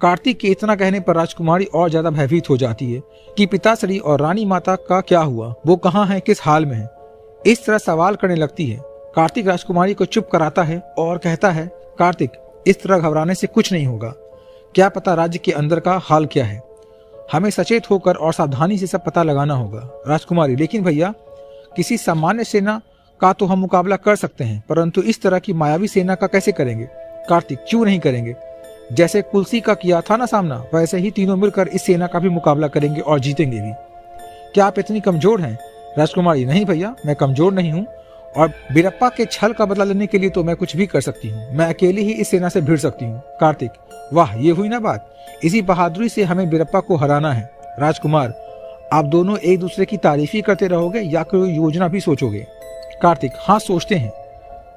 कार्तिक के इतना कहने पर राजकुमारी और ज्यादा भयभीत हो जाती है कि पिताश्री और रानी माता का क्या हुआ, वो कहाँ है, किस हाल में है। इस तरह सवाल करने लगती है। कार्तिक राजकुमारी को चुप कराता है और कहता है, कार्तिक, इस तरह घबराने से कुछ नहीं होगा। क्या पता राज्य के अंदर का हाल क्या है। हमें सचेत होकर और सावधानी से सब पता लगाना होगा। राजकुमारी, लेकिन भैया, किसी सामान्य सेना का तो हम मुकाबला कर सकते हैं, परंतु इस तरह की मायावी सेना का कैसे करेंगे। कार्तिक, क्यों नहीं करेंगे। जैसे कुलसी का किया था ना सामना, वैसे ही तीनों मिलकर इस सेना का भी मुकाबला करेंगे और जीतेंगे भी। क्या आप इतनी कमजोर हैं। राजकुमारी, नहीं भैया, मैं कमजोर नहीं हूँ, और बीरप्पा के छल का बदला लेने के लिए तो मैं कुछ भी कर सकती हूँ। मैं अकेली ही इस सेना से भिड़ सकती हूँ। कार्तिक, वाह, ये हुई ना बात। इसी बहादुरी से हमें बीरप्पा को हराना है। राजकुमार, आप दोनों एक दूसरे की तारीफ ही करते रहोगे या कोई योजना भी सोचोगे। कार्तिक, हाँ, सोचते हैं।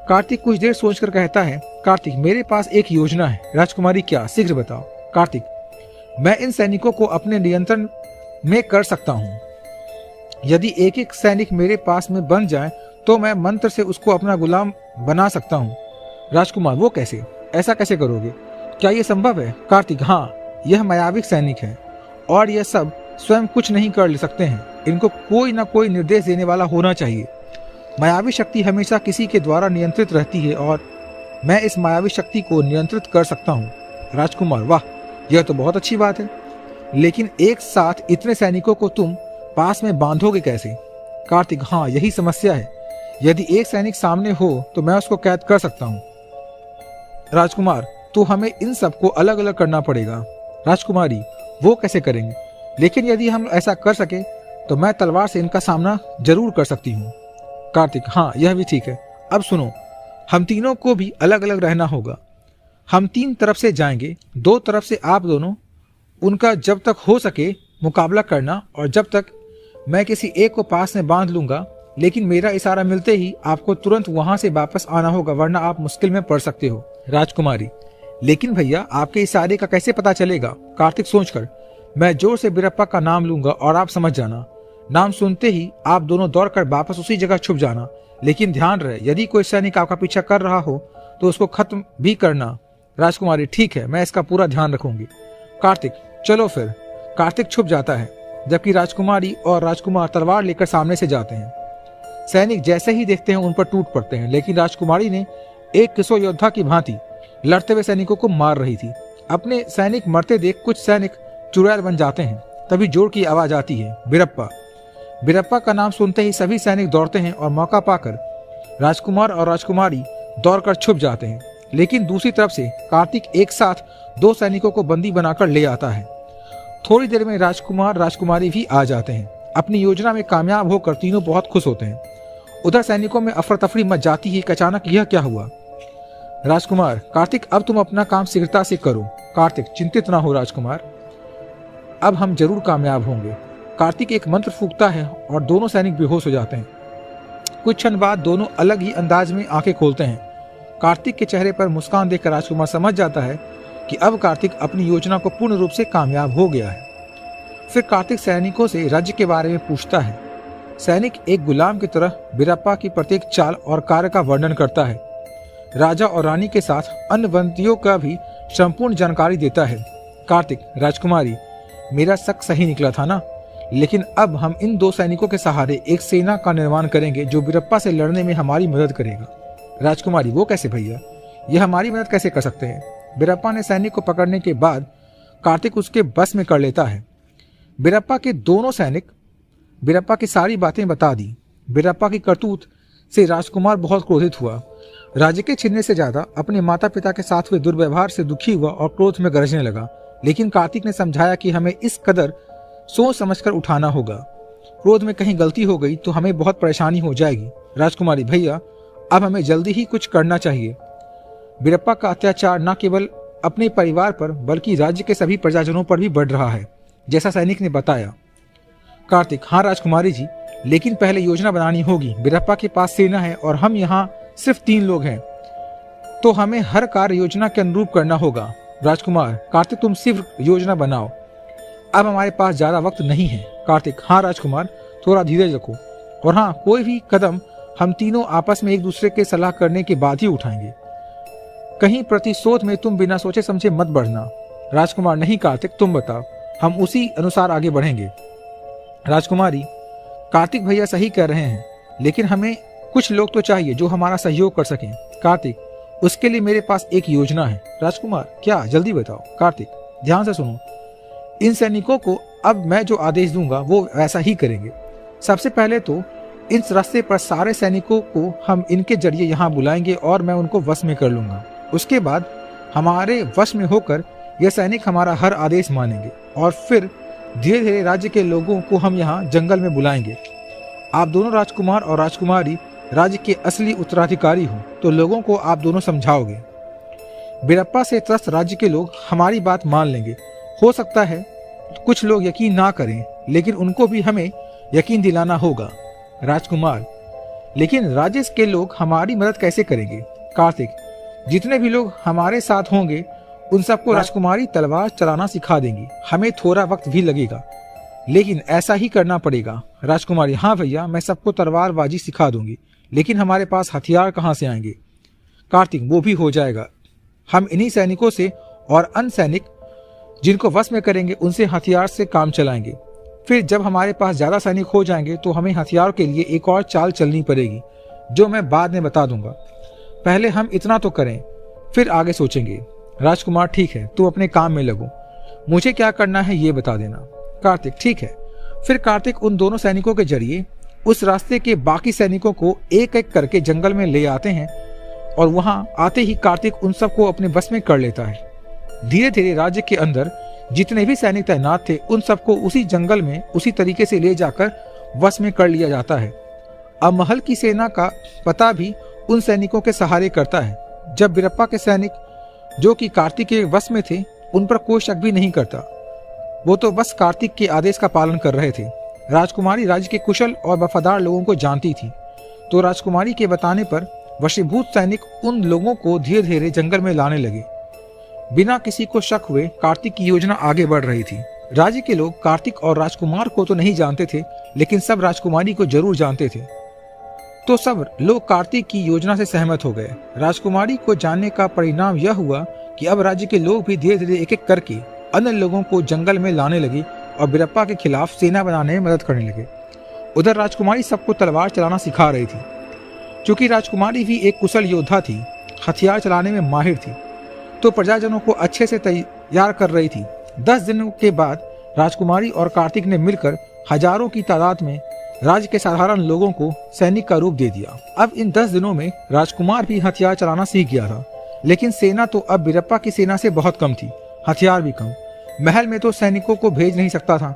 कार्तिक कुछ देर सोचकर कहता है, कार्तिक, मेरे पास एक योजना है। राजकुमारी, क्या, शीघ्र बताओ। कार्तिक, मैं इन सैनिकों को अपने नियंत्रण में कर सकता हूँ। यदि एक एक सैनिक मेरे पास में बन जाए तो मैं मंत्र से उसको अपना गुलाम बना सकता हूँ। राजकुमार, वो कैसे, ऐसा कैसे करोगे, क्या ये संभव है। कार्तिक, हाँ, यह मायाविक सैनिक है और यह सब स्वयं कुछ नहीं कर सकते हैं। इनको कोई ना कोई निर्देश देने वाला होना चाहिए। मायावी शक्ति हमेशा किसी के द्वारा नियंत्रित रहती है और मैं इस मायावी शक्ति को नियंत्रित कर सकता हूँ। राजकुमार, वाह, यह तो बहुत अच्छी बात है, लेकिन एक साथ इतने सैनिकों को तुम पास में बांधोगे कैसे। कार्तिक, हाँ, यही समस्या है। यदि एक सैनिक सामने हो तो मैं उसको कैद कर सकता हूँ। राजकुमार, तो हमें इन सबको अलग अलग करना पड़ेगा। राजकुमारी, वो कैसे करेंगे, लेकिन यदि हम ऐसा कर सके तो मैं तलवार से इनका सामना जरूर कर सकती हूँ। कार्तिक, हाँ, यह भी ठीक है। अब सुनो, हम तीनों को भी अलग अलग रहना होगा। हम 3 तरफ से जाएंगे, 2 तरफ से आप दोनों, उनका जब तक हो सके मुकाबला करना, और जब तक मैं किसी एक को पास में बांध लूंगा, लेकिन मेरा इशारा मिलते ही आपको तुरंत वहां से वापस आना होगा, वरना आप मुश्किल में पड़ सकते हो। राजकुमारी, लेकिन भैया, आपके इशारे का कैसे पता चलेगा। कार्तिक सोचकर, मैं जोर से बीरप्पा का नाम लूंगा और आप समझ जाना। नाम सुनते ही आप दोनों दौड़कर वापस उसी जगह छुप जाना, लेकिन ध्यान रहे, यदि कोई सैनिक आपका पीछा कर रहा हो तो उसको खत्म भी करना। राजकुमारी, ठीक है, मैं इसका पूरा ध्यान रखूंगी। कार्तिक, चलो फिर। कार्तिक छुप जाता है, जबकि राजकुमारी और राजकुमार तलवार लेकर सामने से जाते हैं। सैनिक जैसे ही देखते हैं उन पर टूट पड़ते हैं, लेकिन राजकुमारी ने एक किशोर योद्धा की भांति लड़ते हुए सैनिकों को मार रही थी। अपने सैनिक मरते देख कुछ सैनिक चुड़ैल बन जाते हैं। तभी जोर की आवाज आती है, बीरप्पा। बीरप्पा का नाम सुनते ही सभी सैनिक दौड़ते हैं और मौका पाकर राजकुमार और राजकुमारी दौड़कर छुप जाते हैं। लेकिन दूसरी तरफ से कार्तिक एक साथ 2 सैनिकों को बंदी बनाकर ले आता है। थोड़ी देर में राजकुमार राजकुमारी भी आ जाते हैं। अपनी योजना में कामयाब होकर तीनों बहुत खुश होते हैं। उधर सैनिकों में अफरा तफरी मच जाती है कि अचानक यह क्या हुआ। राजकुमार, कार्तिक, अब तुम अपना काम शीघ्रता से करो। कार्तिक, चिंतित ना हो राजकुमार, अब हम जरूर कामयाब होंगे। कार्तिक एक मंत्र फूंकता है और दोनों सैनिक बेहोश हो जाते हैं। कुछ क्षण बाद दोनों अलग ही अंदाज में आंखें खोलते हैं। कार्तिक के चेहरे पर मुस्कान देखकर राजकुमार समझ जाता है कि अब कार्तिक अपनी योजना को पूर्ण रूप से कामयाब हो गया है। फिर कार्तिक सैनिकों से राज्य के बारे में पूछता है। सैनिक एक गुलाम की तरह बीरप्पा की प्रत्येक चाल और कार्य का वर्णन करता है। राजा और रानी के साथ अन्य बंदियों का भी संपूर्ण जानकारी देता है। कार्तिक, राजकुमारी, मेरा शक सही निकला था ना, लेकिन अब हम इन 2 सैनिकों के सहारे एक सेना का निर्माण करेंगे जो बीरप्पा से लड़ने में हमारी मदद करेगा। राजकुमारी, वो कैसे भैया, यह हमारी मदद कैसे कर सकते हैं। बीरप्पा ने सैनिक को पकड़ने के बाद कार्तिक उसके बस में कर लेता है। बीरप्पा के दोनों सैनिक बीरप्पा की सारी बातें बता दी। बीरप्पा की करतूत से राजकुमार बहुत क्रोधित हुआ। राज्य के छीनने से ज्यादा अपने माता पिता के साथ हुए दुर्व्यवहार से दुखी हुआ और क्रोध में गरजने लगा। लेकिन कार्तिक ने समझाया कि हमें इस कदर सोच समझकर उठाना होगा। क्रोध में कहीं गलती हो गई तो हमें बहुत परेशानी हो जाएगी। राजकुमारी, भैया, अब हमें जल्दी ही कुछ करना चाहिए। बीरप्पा का अत्याचार न केवल अपने परिवार पर बल्कि राज्य के सभी प्रजाजनों पर भी बढ़ रहा है, जैसा सैनिक ने बताया। कार्तिक, हाँ राजकुमारी जी, लेकिन पहले योजना बनानी होगी। बीरप्पा के पास सेना है और हम यहाँ सिर्फ 3 लोग हैं, तो हमें हर कार्य योजना के अनुरूप करना होगा। राजकुमार, कार्तिक, तुम सिर्फ योजना बनाओ, अब हमारे पास ज्यादा वक्त नहीं है। कार्तिक, हाँ राजकुमार, थोड़ा धीरज रखो, और हाँ, कोई भी कदम हम तीनों आपस में एक दूसरे के सलाह करने के बाद ही उठाएंगे। कहीं प्रतिशोध में तुम बिना सोचे समझे मत बढ़ना। राजकुमार नहीं कार्तिक, तुम बताओ, हम उसी अनुसार आगे बढ़ेंगे। राजकुमारी, कार्तिक भैया सही कह रहे हैं, लेकिन हमें कुछ लोग तो चाहिए जो हमारा सहयोग कर सकें। कार्तिक, उसके लिए मेरे पास एक योजना है। राजकुमार, क्या? जल्दी बताओ। कार्तिक, ध्यान से सुनो, इन सैनिकों को अब मैं जो आदेश दूंगा वो वैसा ही करेंगे। सबसे पहले तो इस रास्ते पर सारे सैनिकों को हम इनके जरिए यहाँ बुलाएंगे और मैं उनको वश में कर लूंगा। उसके बाद हमारे वश में होकर यह सैनिक हमारा हर आदेश मानेंगे और फिर धीरे धीरे राज्य के लोगों को हम यहाँ जंगल में बुलाएंगे। आप दोनों राजकुमार और राजकुमारी राज्य के असली उत्तराधिकारी हो, तो लोगों को आप दोनों समझाओगे। बिरप्पा से त्रस्त राज्य के लोग हमारी बात मान लेंगे। हो सकता है कुछ लोग यकीन ना करें, लेकिन उनको भी हमें यकीन दिलाना होगा। राजकुमार, लेकिन राज्य के लोग हमारी मदद कैसे करेंगे? कार्तिक, जितने भी लोग हमारे साथ होंगे उन सबको राजकुमारी तलवार चलाना सिखा देंगी। हमें थोड़ा वक्त भी लगेगा, लेकिन ऐसा ही करना पड़ेगा। राजकुमारी, हाँ भैया, मैं सबको तलवारबाजी सिखा दूंगी, लेकिन हमारे पास हथियार कहाँ से आएंगे? कार्तिक, वो भी हो जाएगा। हम इन्हीं सैनिकों से और अन्य सैनिक जिनको वश में करेंगे उनसे हथियार से काम चलाएंगे। फिर जब हमारे पास ज्यादा सैनिक हो जाएंगे तो हमें हथियार के लिए एक और चाल चलनी पड़ेगी, जो मैं बाद में बता दूंगा। पहले हम इतना तो करें, फिर आगे सोचेंगे। राजकुमार, ठीक है, तू अपने काम में लगो, मुझे क्या करना है ये बता देना। कार्तिक, ठीक है। फिर कार्तिक उन दोनों सैनिकों के जरिए उस रास्ते के बाकी सैनिकों को एक एक करके जंगल में ले आते हैं और वहां आते ही कार्तिक उन सबको अपने बस में कर लेता है। धीरे धीरे राज्य के अंदर जितने भी सैनिक तैनात थे उन सबको उसी जंगल में उसी तरीके से ले जाकर वश में कर लिया जाता है। अब महल की सेना का पता भी उन सैनिकों के सहारे करता है। जब बिरप्पा के सैनिक जो कि कार्तिक के वश में थे उन पर कोई शक भी नहीं करता, वो तो बस कार्तिक के आदेश का पालन कर रहे थे। राजकुमारी राज्य के कुशल और वफादार लोगों को जानती थी, तो राजकुमारी के बताने पर वशीभूत सैनिक उन लोगों को धीरे धीरे जंगल में लाने लगे। बिना किसी को शक हुए कार्तिक की योजना आगे बढ़ रही थी। राज्य के लोग कार्तिक और राजकुमार को तो नहीं जानते थे, लेकिन सब राजकुमारी को जरूर जानते थे, तो सब लोग कार्तिक की योजना से सहमत हो गए। राजकुमारी को जानने का परिणाम यह हुआ कि अब राज्य के लोग भी धीरे धीरे एक एक करके अन्य लोगों को जंगल में लाने लगे और बिरप्पा के खिलाफ सेना बनाने में मदद करने लगे। उधर राजकुमारी सबको तलवार चलाना सिखा रही थी। चूंकि राजकुमारी भी एक कुशल योद्धा थी, हथियार चलाने में माहिर थी, तो प्रजाजनों को अच्छे से तैयार कर रही थी। 10 दिनों के बाद राजकुमारी और कार्तिक ने मिलकर हजारों की तादाद में राज्य के साधारण लोगों को सैनिक का रूप दे दिया। अब इन 10 दिनों में राजकुमार भी हथियार चलाना सीख गया था, लेकिन सेना तो अब बिरप्पा की सेना से बहुत कम थी, हथियार भी कम। महल में तो सैनिकों को भेज नहीं सकता था,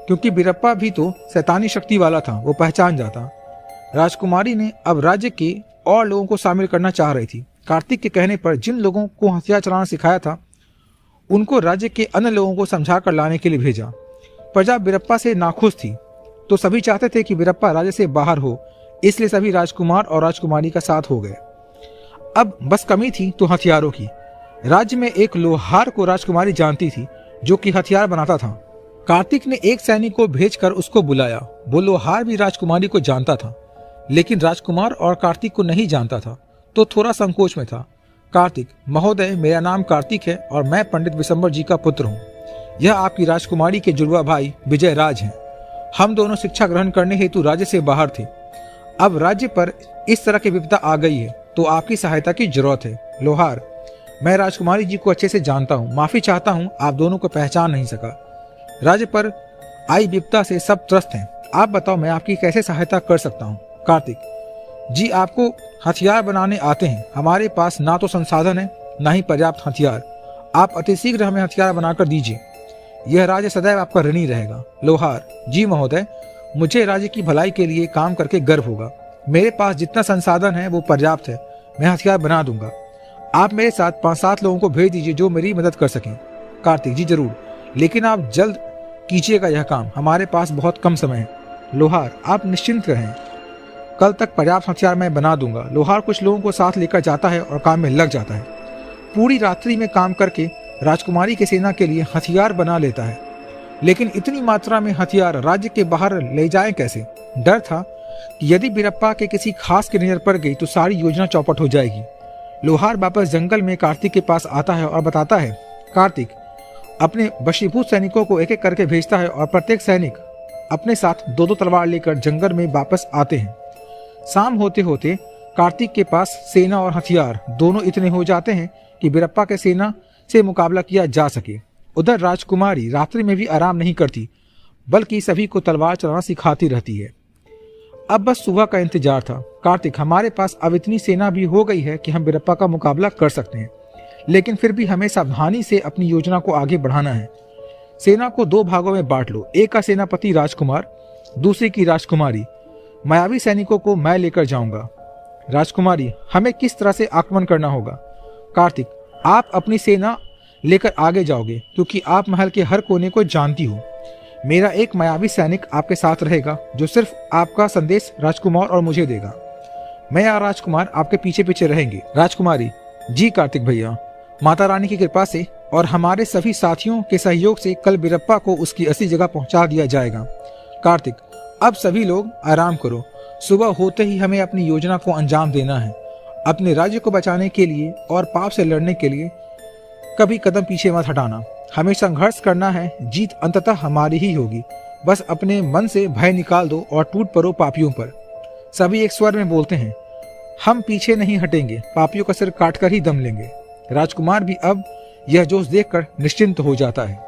क्योंकि बिरप्पा भी तो शैतानी शक्ति वाला था, वो पहचान जाता। राजकुमारी ने अब राज्य के और लोगों को शामिल करना चाह रही थी। कार्तिक के कहने पर जिन लोगों को हथियार चलाना सिखाया था उनको राज्य के अन्य लोगों को समझा कर लाने के लिए भेजा। प्रजा बिरप्पा से नाखुश थी, तो सभी चाहते थे कि बिरप्पा राज्य से बाहर हो, इसलिए सभी राजकुमार और राजकुमारी का साथ हो गए। अब बस कमी थी तो हथियारों की। राज्य में एक लोहार को राजकुमारी जानती थी, जो कि हथियार बनाता था। कार्तिक ने एक सैनिक को भेजकर उसको बुलाया। वो लोहार भी राजकुमारी को जानता था, लेकिन राजकुमार और कार्तिक को नहीं जानता था, तो थोड़ा संकोच में था। कार्तिक, महोदय, मेरा नाम कार्तिक है और मैं पंडित विशंबर जी का पुत्र हूँ। यह आपकी राजकुमारी के जुड़वा भाई विजय राज हैं। हम दोनों शिक्षा ग्रहण करने हेतु राज्य से बाहर थे। अब राज्य पर इस तरह की विपदा आ गई है, तो आपकी सहायता की जरूरत है। लोहार, मैं राजकुमारी जी को अच्छे से जानता हूँ, माफी चाहता हूँ, आप दोनों को पहचान नहीं सका। राज्य पर आई विपदा से सब त्रस्त हैं। आप बताओ मैं आपकी कैसे सहायता कर सकता हूँ? कार्तिक जी, आपको हथियार बनाने आते हैं। हमारे पास ना तो संसाधन है, ना ही पर्याप्त हथियार। आप अतिशीघ्र हमें हथियार बनाकर दीजिए। यह राज्य सदैव आपका ऋणी रहेगा। लोहार जी महोदय, मुझे राज्य की भलाई के लिए काम करके गर्व होगा। मेरे पास जितना संसाधन है वो पर्याप्त है, मैं हथियार बना दूंगा। आप मेरे साथ 5-7 लोगों को भेज दीजिए जो मेरी मदद कर सकें। कार्तिक जी जरूर, लेकिन आप जल्द कीजिएगा यह काम, हमारे पास बहुत कम समय है। लोहार, आप निश्चिंत रहें, कल तक पर्याप्त हथियार मैं बना दूंगा। लोहार कुछ लोगों को साथ लेकर जाता है और काम में लग जाता है। पूरी रात्रि में काम करके राजकुमारी की सेना के लिए हथियार बना लेता है, लेकिन इतनी मात्रा में हथियार राज्य के बाहर ले जाए कैसे? डर था कि यदि बिरप्पा के किसी खास की नजर पड़ गई तो सारी योजना चौपट हो जाएगी। लोहार वापस जंगल में कार्तिक के पास आता है और बताता है, कार्तिक, अपने वशीभूत सैनिकों को एक एक करके भेजता है और प्रत्येक सैनिक अपने साथ दो दो तलवार लेकर जंगल में वापस आते हैं। शाम होते होते कार्तिक के पास सेना और हथियार दोनों इतने हो जाते हैं कि बीरप्पा के सेना से मुकाबला किया जा सके। उधर राजकुमारी रात्रि में भी आराम नहीं करती, बल्कि सभी को तलवार चलाना सिखाती रहती है। अब बस सुबह का इंतजार था। कार्तिक, हमारे पास अब इतनी सेना भी हो गई है कि हम बीरप्पा का मुकाबला कर सकते हैं, लेकिन फिर भी हमें सावधानी से अपनी योजना को आगे बढ़ाना है। सेना को दो भागों में बांट लो, एक का सेनापति राजकुमार, दूसरी की राजकुमारी। मायावी सैनिकों को मैं लेकर जाऊंगा। राजकुमारी, हमें किस तरह से आक्रमण करना होगा? कार्तिक, आप अपनी सेना लेकर आगे जाओगे क्योंकि आप महल के हर कोने को जानती हो। मेरा एक मायावी सैनिक आपके साथ रहेगा जो सिर्फ आपका संदेश राजकुमार और मुझे देगा। मैं और राजकुमार आपके पीछे पीछे रहेंगे। राजकुमारी, जी कार्तिक भैया, माता रानी की कृपा से और हमारे सभी साथियों के सहयोग से कल बीरप्पा को उसकी असली जगह पहुंचा दिया जाएगा। कार्तिक, अब सभी लोग आराम करो। सुबह होते ही हमें अपनी योजना को अंजाम देना है। अपने राज्य को बचाने के लिए और पाप से लड़ने के लिए कभी कदम पीछे मत हटाना। हमें संघर्ष करना है, जीत अंततः हमारी ही होगी। बस अपने मन से भय निकाल दो और टूट पड़ो पापियों पर। सभी एक स्वर में बोलते हैं, हम पीछे नहीं हटेंगे, पापियों का सिर काटकर ही दम लेंगे। राजकुमार भी अब यह जोश देखकर निश्चिंत हो जाता है।